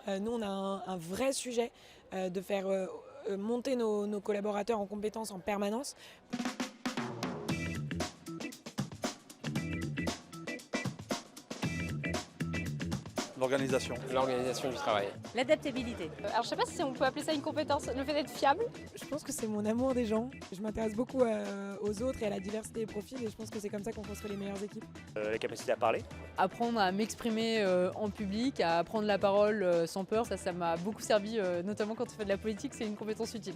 Nous, on a un vrai sujet de faire monter nos collaborateurs en compétences en permanence. L'organisation. L'organisation du travail. L'adaptabilité. Alors je sais pas si on peut appeler ça une compétence, le fait d'être fiable. Je pense que c'est mon amour des gens. Je m'intéresse beaucoup aux autres et à la diversité des profils et je pense que c'est comme ça qu'on construit les meilleures équipes. La capacité à parler. Apprendre à m'exprimer en public, à prendre la parole sans peur, ça m'a beaucoup servi, notamment quand on fait de la politique, c'est une compétence utile.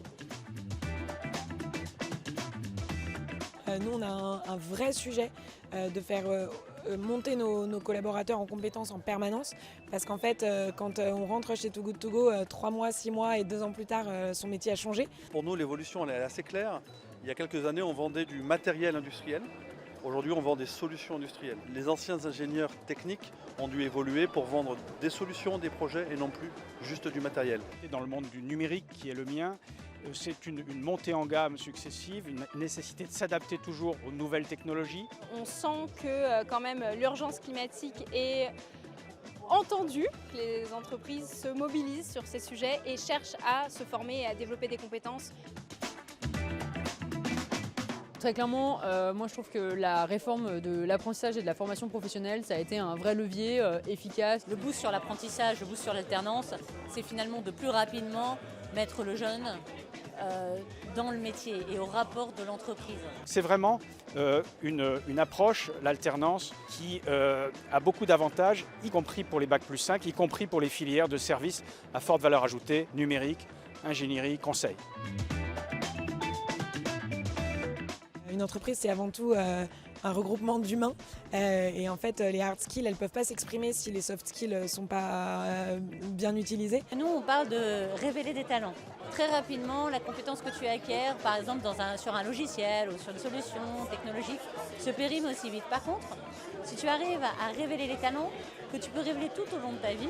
Nous, on a un vrai sujet de faire monter nos collaborateurs en compétences en permanence. Parce qu'en fait, quand on rentre chez Too Good To Go, 3 mois, 6 mois et 2 ans plus tard, son métier a changé. Pour nous, l'évolution elle est assez claire. Il y a quelques années, on vendait du matériel industriel. Aujourd'hui, on vend des solutions industrielles. Les anciens ingénieurs techniques ont dû évoluer pour vendre des solutions, des projets et non plus juste du matériel. Dans le monde du numérique qui est le mien, c'est une montée en gamme successive, une nécessité de s'adapter toujours aux nouvelles technologies. On sent que quand même l'urgence climatique est entendue, que les entreprises se mobilisent sur ces sujets et cherchent à se former et à développer des compétences. Très clairement, moi je trouve que la réforme de l'apprentissage et de la formation professionnelle, ça a été un vrai levier efficace. Le boost sur l'apprentissage, le boost sur l'alternance, c'est finalement de plus rapidement mettre le jeune dans le métier et au rapport de l'entreprise. C'est vraiment une approche, l'alternance, qui a beaucoup d'avantages, y compris pour les Bac+5, y compris pour les filières de services à forte valeur ajoutée, numérique, ingénierie, conseil. Une entreprise, c'est avant tout un regroupement d'humains. Et en fait, les hard skills, elles ne peuvent pas s'exprimer si les soft skills ne sont pas bien utilisés. Nous, on parle de révéler des talents. Très rapidement, la compétence que tu acquiers, par exemple sur un logiciel ou sur une solution technologique, se périme aussi vite. Par contre, si tu arrives à révéler les talents que tu peux révéler tout au long de ta vie,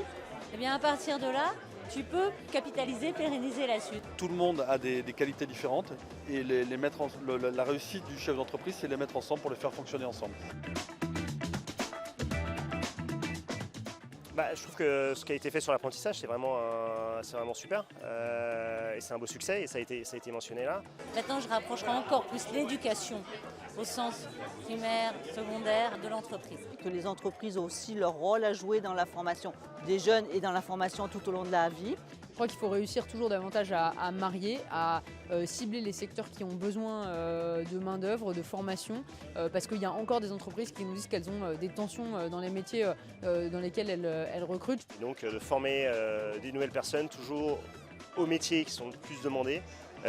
eh bien à partir de là, tu peux capitaliser, pérenniser la suite. Tout le monde a des qualités différentes et la réussite du chef d'entreprise, c'est les mettre ensemble pour les faire fonctionner ensemble. Je trouve que ce qui a été fait sur l'apprentissage, c'est vraiment super. Et c'est un beau succès et ça a été mentionné là. Maintenant, je rapprocherai encore plus l'éducation au sens primaire, secondaire de l'entreprise. Que les entreprises ont aussi leur rôle à jouer dans la formation des jeunes et dans la formation tout au long de la vie. Je crois qu'il faut réussir toujours davantage à marier, à cibler les secteurs qui ont besoin de main-d'œuvre, de formation, parce qu'il y a encore des entreprises qui nous disent qu'elles ont des tensions dans les métiers dans lesquels elles recrutent. Donc de former des nouvelles personnes toujours aux métiers qui sont le plus demandés,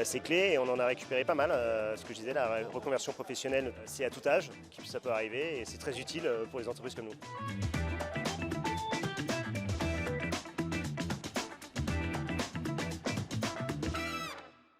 c'est clé et on en a récupéré pas mal. Ce que je disais, la reconversion professionnelle, c'est à tout âge que ça peut arriver et c'est très utile pour les entreprises comme nous.